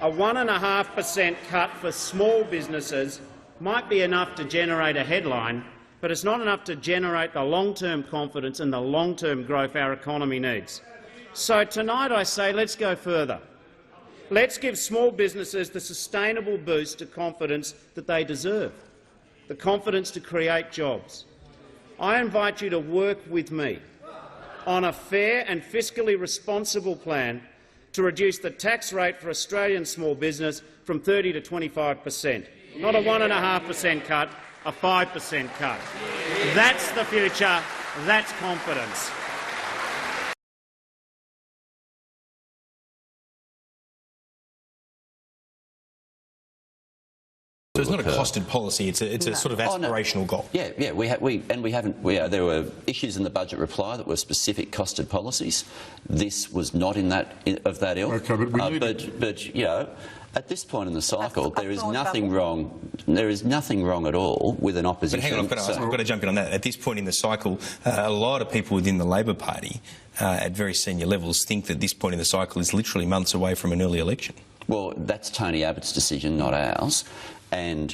a 1.5% cut for small businesses might be enough to generate a headline, but it's not enough to generate the long-term confidence and the long-term growth our economy needs. So tonight I say let's go further. Let's give small businesses the sustainable boost to confidence that they deserve, the confidence to create jobs. I invite you to work with me on a fair and fiscally responsible plan to reduce the tax rate for Australian small business from 30% to 25%. Not a 1.5% cut, a 5% cut. That's the future. That's confidence. So it's not a costed policy; it's a sort of aspirational goal. Yeah. There were issues in the budget reply that were specific costed policies. This was not of that ilk. Okay, but you know, at this point in the cycle, there is nothing wrong. There is nothing wrong at all with an opposition. But hang on, I've got to jump in on that. At this point in the cycle, a lot of people within the Labor Party, at very senior levels, think that this point in the cycle is literally months away from an early election. Well, that's Tony Abbott's decision, not ours. And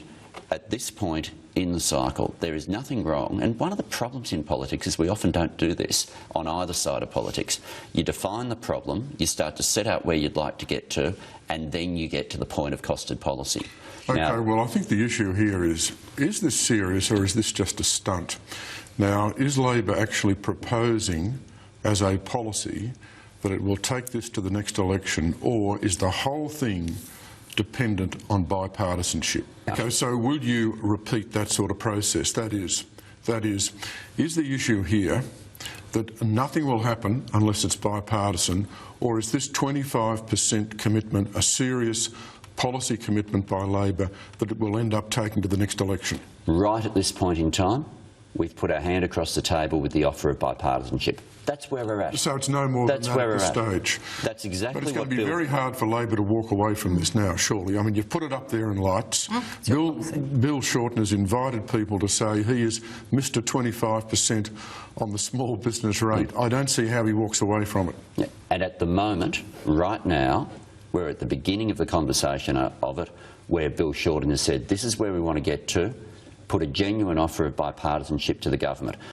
at this point in the cycle, there is nothing wrong. And one of the problems in politics is we often don't do this on either side of politics. You define the problem, you start to set out where you'd like to get to, and then you get to the point of costed policy. Okay, now, well, I think the issue here is this serious or is this just a stunt? Now, is Labor actually proposing as a policy that it will take this to the next election, or is the whole thing dependent on bipartisanship? Okay, so would you repeat that sort of process? That is the issue here that nothing will happen unless it's bipartisan, or is this 25% commitment a serious policy commitment by Labor that it will end up taking to the next election? Right at this point in time, we've put our hand across the table with the offer of bipartisanship. That's where we're at. So it's no more than that at this stage. That's exactly what. But it's going to be very hard for Labor to walk away from this now, surely. I mean, you've put it up there in lights. Bill Shorten has invited people to say he is Mr 25% on the small business rate. I don't see how he walks away from it. Yeah. And at the moment, right now, we're at the beginning of the conversation of it, where Bill Shorten has said this is where we want to get to, put a genuine offer of bipartisanship to the government.